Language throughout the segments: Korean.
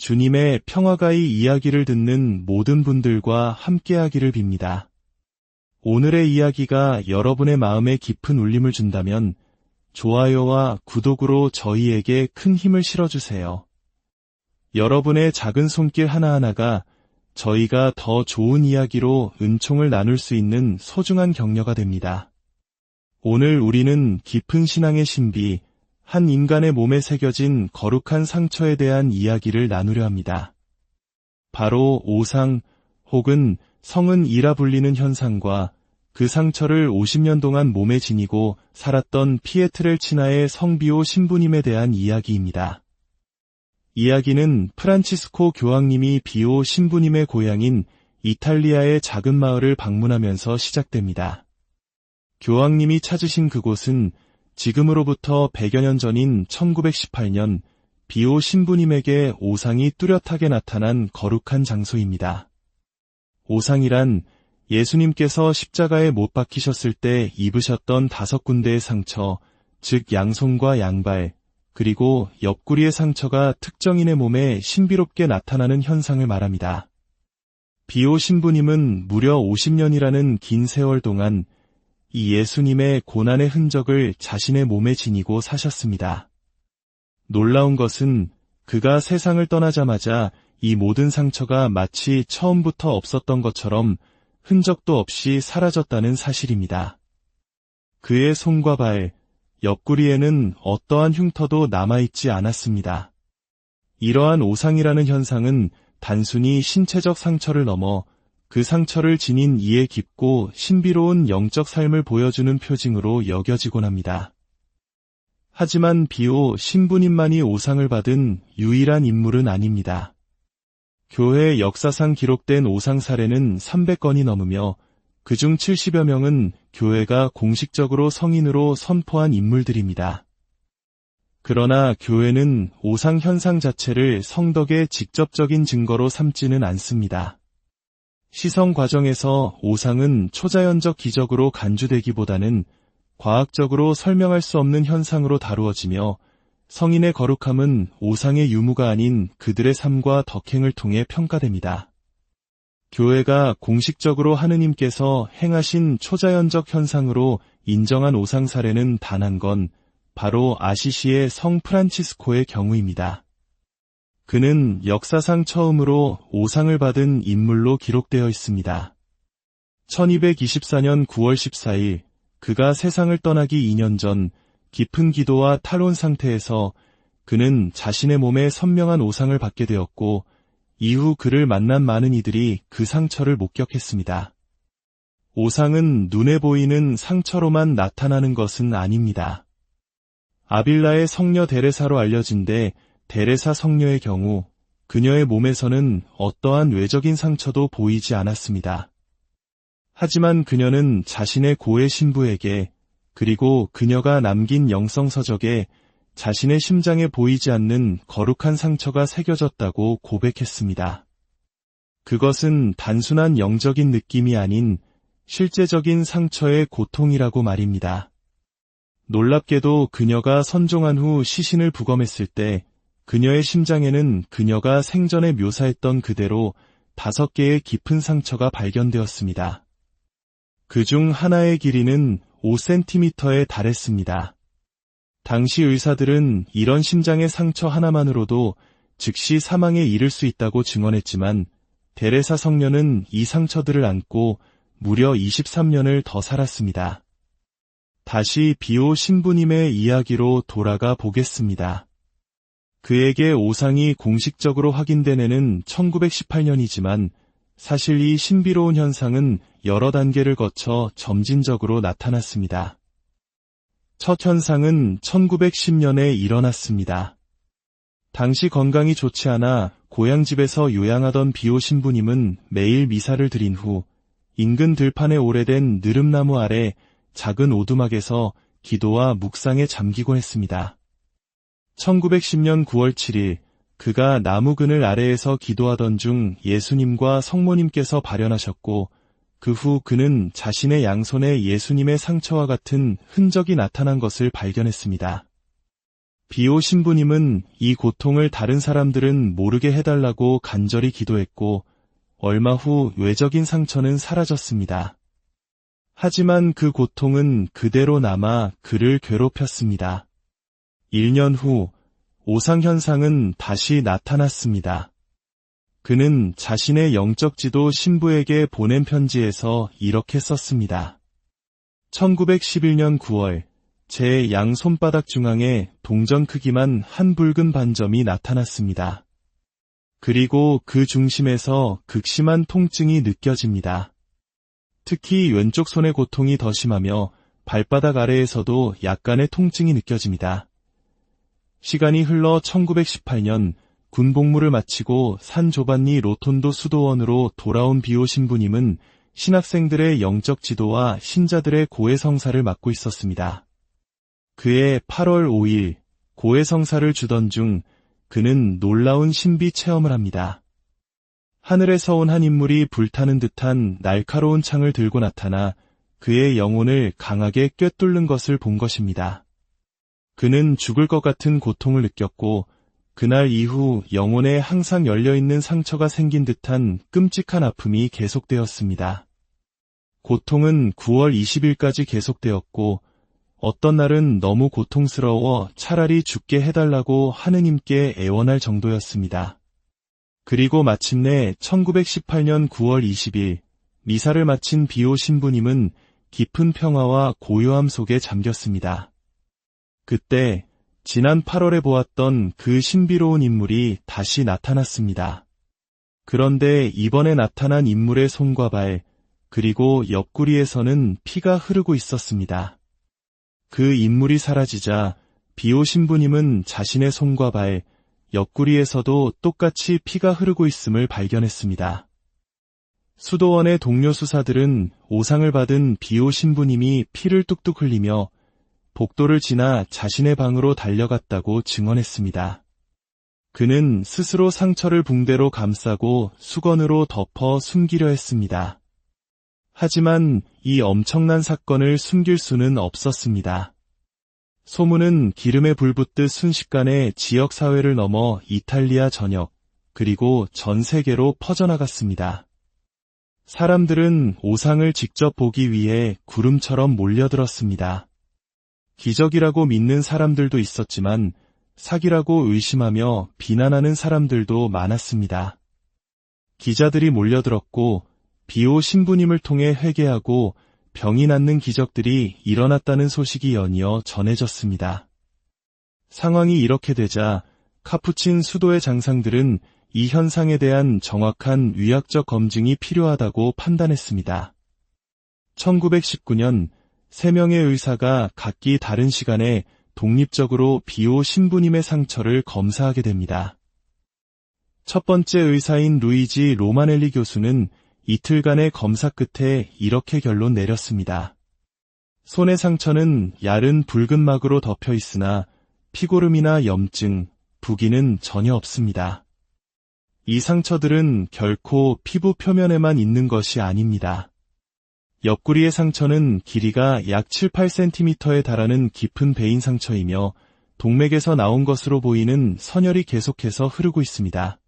주님의 평화가 이 이야기를 듣는 모든 분들과 함께하기를 빕니다. 오늘의 이야기가 여러분의 마음에 깊은 울림을 준다면 좋아요와 구독으로 저희에게 큰 힘을 실어주세요. 여러분의 작은 손길 하나하나가 저희가 더 좋은 이야기로 은총을 나눌 수 있는 소중한 격려가 됩니다. 오늘 우리는 깊은 신앙의 신비, 한 인간의 몸에 새겨진 거룩한 상처에 대한 이야기를 나누려 합니다. 바로 오상 혹은 성은이라 불리는 현상과 그 상처를 50년 동안 몸에 지니고 살았던 피에트렐치나의 성비오 신부님에 대한 이야기입니다. 이야기는 프란치스코 교황님이 비오 신부님의 고향인 이탈리아의 작은 마을을 방문하면서 시작됩니다. 교황님이 찾으신 그곳은 지금으로부터 100여 년 전인 1918년 비오 신부님에게 오상이 뚜렷하게 나타난 거룩한 장소입니다. 오상이란 예수님께서 십자가에 못 박히셨을 때 입으셨던 5군데의 상처, 즉 양손과 양발, 그리고 옆구리의 상처가 특정인의 몸에 신비롭게 나타나는 현상을 말합니다. 비오 신부님은 무려 50년이라는 긴 세월 동안 이 예수님의 고난의 흔적을 자신의 몸에 지니고 사셨습니다. 놀라운 것은 그가 세상을 떠나자마자 이 모든 상처가 마치 처음부터 없었던 것처럼 흔적도 없이 사라졌다는 사실입니다. 그의 손과 발, 옆구리에는 어떠한 흉터도 남아있지 않았습니다. 이러한 오상이라는 현상은 단순히 신체적 상처를 넘어 그 상처를 지닌 이의 깊고 신비로운 영적 삶을 보여주는 표징으로 여겨지곤 합니다. 하지만 비오 신부님만이 오상을 받은 유일한 인물은 아닙니다. 교회 역사상 기록된 오상 사례는 300건이 넘으며 그중 70여 명은 교회가 공식적으로 성인으로 선포한 인물들입니다. 그러나 교회는 오상 현상 자체를 성덕의 직접적인 증거로 삼지는 않습니다. 시성 과정에서 오상은 초자연적 기적으로 간주되기보다는 과학적으로 설명할 수 없는 현상으로 다루어지며 성인의 거룩함은 오상의 유무가 아닌 그들의 삶과 덕행을 통해 평가됩니다. 교회가 공식적으로 하느님께서 행하신 초자연적 현상으로 인정한 오상 사례는 단 한 건 바로 아시시의 성 프란치스코의 경우입니다. 그는 역사상 처음으로 오상을 받은 인물로 기록되어 있습니다. 1224년 9월 14일 그가 세상을 떠나기 2년 전 깊은 기도와 탈원 상태에서 그는 자신의 몸에 선명한 오상을 받게 되었고 이후 그를 만난 많은 이들이 그 상처를 목격했습니다. 오상은 눈에 보이는 상처로만 나타나는 것은 아닙니다. 아빌라의 성녀 데레사로 알려진 데레사 성녀의 경우 그녀의 몸에서는 어떠한 외적인 상처도 보이지 않았습니다. 하지만 그녀는 자신의 고해 신부에게 그리고 그녀가 남긴 영성서적에 자신의 심장에 보이지 않는 거룩한 상처가 새겨졌다고 고백했습니다. 그것은 단순한 영적인 느낌이 아닌 실제적인 상처의 고통이라고 말입니다. 놀랍게도 그녀가 선종한 후 시신을 부검했을 때 그녀의 심장에는 그녀가 생전에 묘사했던 그대로 5개의 깊은 상처가 발견되었습니다. 그중 하나의 길이는 5cm에 달했습니다. 당시 의사들은 이런 심장의 상처 하나만으로도 즉시 사망에 이를 수 있다고 증언했지만 데레사 성녀는 이 상처들을 안고 무려 23년을 더 살았습니다. 다시 비오 신부님의 이야기로 돌아가 보겠습니다. 그에게 오상이 공식적으로 확인된 해는 1918년이지만 사실 이 신비로운 현상은 여러 단계를 거쳐 점진적으로 나타났습니다. 첫 현상은 1910년에 일어났습니다. 당시 건강이 좋지 않아 고향집에서 요양하던 비오 신부님은 매일 미사를 드린 후 인근 들판에 오래된 느릅나무 아래 작은 오두막에서 기도와 묵상에 잠기곤 했습니다. 1910년 9월 7일 그가 나무 그늘 아래에서 기도하던 중 예수님과 성모님께서 발현하셨고 그 후 그는 자신의 양손에 예수님의 상처와 같은 흔적이 나타난 것을 발견했습니다. 비오 신부님은 이 고통을 다른 사람들은 모르게 해달라고 간절히 기도했고 얼마 후 외적인 상처는 사라졌습니다. 하지만 그 고통은 그대로 남아 그를 괴롭혔습니다. 1년 후 오상현상은 다시 나타났습니다. 그는 자신의 영적 지도 신부에게 보낸 편지에서 이렇게 썼습니다. 1911년 9월 제 양 손바닥 중앙에 동전 크기만 한 붉은 반점이 나타났습니다. 그리고 그 중심에서 극심한 통증이 느껴집니다. 특히 왼쪽 손의 고통이 더 심하며 발바닥 아래에서도 약간의 통증이 느껴집니다. 시간이 흘러 1918년 군 복무를 마치고 산 조반니 로톤도 수도원으로 돌아온 비오 신부님은 신학생들의 영적 지도와 신자들의 고해 성사를 맡고 있었습니다. 그해 8월 5일 고해 성사를 주던 중 그는 놀라운 신비 체험을 합니다. 하늘에서 온 한 인물이 불타는 듯한 날카로운 창을 들고 나타나 그의 영혼을 강하게 꿰뚫는 것을 본 것입니다. 그는 죽을 것 같은 고통을 느꼈고 그날 이후 영혼에 항상 열려있는 상처가 생긴 듯한 끔찍한 아픔이 계속되었습니다. 고통은 9월 20일까지 계속되었고 어떤 날은 너무 고통스러워 차라리 죽게 해달라고 하느님께 애원할 정도였습니다. 그리고 마침내 1918년 9월 20일 미사를 마친 비오 신부님은 깊은 평화와 고요함 속에 잠겼습니다. 그때 지난 8월에 보았던 그 신비로운 인물이 다시 나타났습니다. 그런데 이번에 나타난 인물의 손과 발, 그리고 옆구리에서는 피가 흐르고 있었습니다. 그 인물이 사라지자 비오 신부님은 자신의 손과 발, 옆구리에서도 똑같이 피가 흐르고 있음을 발견했습니다. 수도원의 동료 수사들은 오상을 받은 비오 신부님이 피를 뚝뚝 흘리며 복도를 지나 자신의 방으로 달려갔다고 증언했습니다. 그는 스스로 상처를 붕대로 감싸고 수건으로 덮어 숨기려 했습니다. 하지만 이 엄청난 사건을 숨길 수는 없었습니다. 소문은 기름에 불 붙듯 순식간에 지역사회를 넘어 이탈리아 전역, 그리고 전 세계로 퍼져나갔습니다. 사람들은 오상을 직접 보기 위해 구름처럼 몰려들었습니다. 기적이라고 믿는 사람들도 있었지만 사기라고 의심하며 비난하는 사람들도 많았습니다. 기자들이 몰려들었고 비오 신부님을 통해 회개하고 병이 낫는 기적들이 일어났다는 소식이 연이어 전해졌습니다. 상황이 이렇게 되자 카푸친 수도의 장상들은 이 현상에 대한 정확한 의학적 검증이 필요하다고 판단했습니다. 1919년 3명의 의사가 각기 다른 시간에 독립적으로 비오 신부님의 상처를 검사하게 됩니다. 첫 번째 의사인 루이지 로마넬리 교수는 이틀간의 검사 끝에 이렇게 결론 내렸습니다. 손의 상처는 얇은 붉은 막으로 덮여 있으나 피고름이나 염증, 부기는 전혀 없습니다. 이 상처들은 결코 피부 표면에만 있는 것이 아닙니다. 옆구리의 상처는 길이가 약 7, 8cm에 달하는 깊은 베인 상처이며 동맥에서 나온 것으로 보이는 선혈이 계속해서 흐르고 있습니다.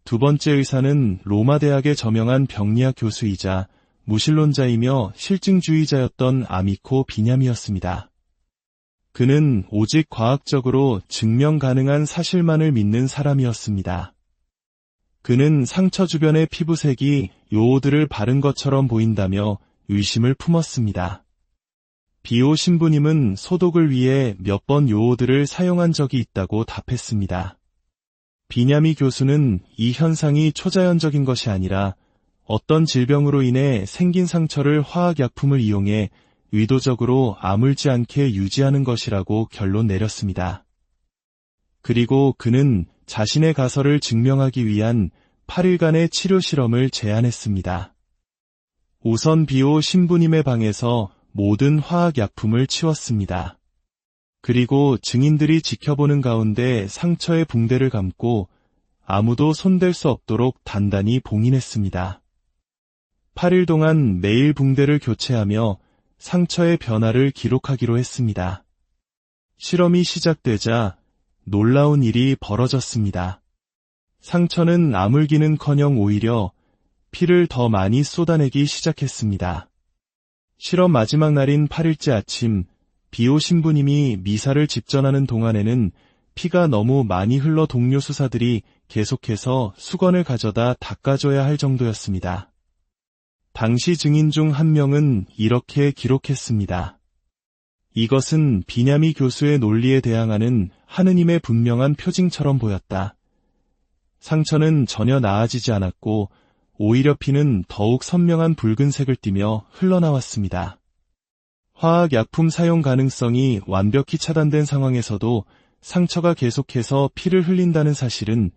두 번째 의사는 로마 대학의 저명한 병리학 교수이자 무신론자이며 실증주의자였던 아미코 비냐미였습니다. 그는 오직 과학적으로 증명 가능한 사실만을 믿는 사람이었습니다. 그는 상처 주변의 피부색이 요오드를 바른 것처럼 보인다며 의심을 품었습니다. 비오 신부님은 소독을 위해 몇 번 요오드를 사용한 적이 있다고 답했습니다. 비냐미 교수는 이 현상이 초자연적인 것이 아니라 어떤 질병으로 인해 생긴 상처를 화학약품을 이용해 의도적으로 아물지 않게 유지하는 것이라고 결론 내렸습니다. 그리고 그는 자신의 가설을 증명하기 위한 8일간의 치료 실험을 제안했습니다. 우선 비오 신부님의 방에서 모든 화학약품을 치웠습니다. 그리고 증인들이 지켜보는 가운데 상처의 붕대를 감고 아무도 손댈 수 없도록 단단히 봉인했습니다. 8일 동안 매일 붕대를 교체하며 상처의 변화를 기록하기로 했습니다. 실험이 시작되자 놀라운 일이 벌어졌습니다. 상처는 아물기는커녕 오히려 피를 더 많이 쏟아내기 시작했습니다. 실험 마지막 날인 8일째 아침, 비오 신부님이 미사를 집전하는 동안에는 피가 너무 많이 흘러 동료 수사들이 계속해서 수건을 가져다 닦아줘야 할 정도였습니다. 당시 증인 중 한 명은 이렇게 기록했습니다. 이것은 비냐미 교수의 논리에 대항하는 하느님의 분명한 표징처럼 보였다. 상처는 전혀 나아지지 않았고 오히려 피는 더욱 선명한 붉은색을 띠며 흘러나왔습니다. 화학약품 사용 가능성이 완벽히 차단된 상황에서도 상처가 계속해서 피를 흘린다는 사실은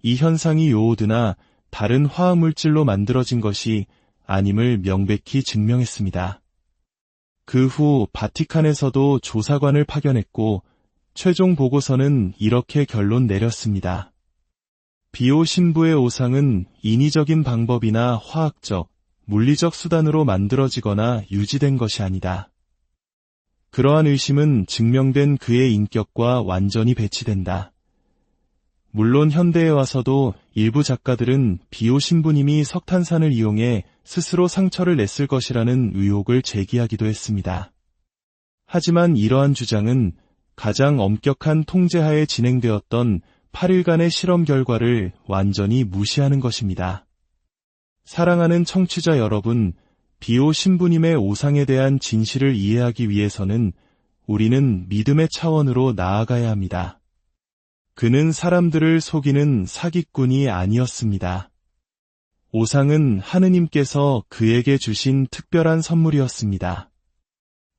이 현상이 요오드나 다른 화학물질로 만들어진 것이 아님을 명백히 증명했습니다. 그 후 바티칸에서도 조사관을 파견했고 최종 보고서는 이렇게 결론 내렸습니다. 비오 신부의 오상은 인위적인 방법이나 화학적, 물리적 수단으로 만들어지거나 유지된 것이 아니다. 그러한 의심은 증명된 그의 인격과 완전히 배치된다. 물론 현대에 와서도 일부 작가들은 비오 신부님이 석탄산을 이용해 스스로 상처를 냈을 것이라는 의혹을 제기하기도 했습니다. 하지만 이러한 주장은 가장 엄격한 통제하에 진행되었던 8일간의 실험 결과를 완전히 무시하는 것입니다. 사랑하는 청취자 여러분, 비오 신부님의 오상에 대한 진실을 이해하기 위해서는 우리는 믿음의 차원으로 나아가야 합니다. 그는 사람들을 속이는 사기꾼이 아니었습니다. 오상은 하느님께서 그에게 주신 특별한 선물이었습니다.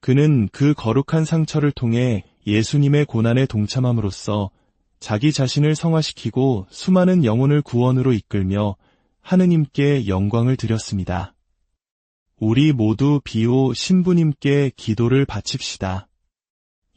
그는 그 거룩한 상처를 통해 예수님의 고난에 동참함으로써 자기 자신을 성화시키고 수많은 영혼을 구원으로 이끌며 하느님께 영광을 드렸습니다. 우리 모두 비오 신부님께 기도를 바칩시다.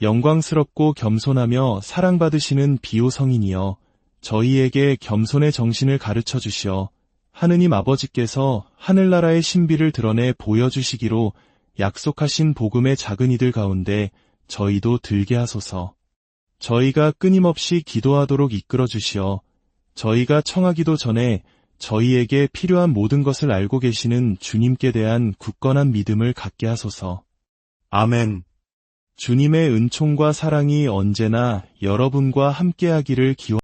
영광스럽고 겸손하며 사랑받으시는 비오 성인이여, 저희에게 겸손의 정신을 가르쳐 주시어 하느님 아버지께서 하늘나라의 신비를 드러내 보여주시기로 약속하신 복음의 작은 이들 가운데 저희도 들게 하소서. 저희가 끊임없이 기도하도록 이끌어 주시어 저희가 청하기도 전에 저희에게 필요한 모든 것을 알고 계시는 주님께 대한 굳건한 믿음을 갖게 하소서. 아멘. 주님의 은총과 사랑이 언제나 여러분과 함께하기를 기원합니다.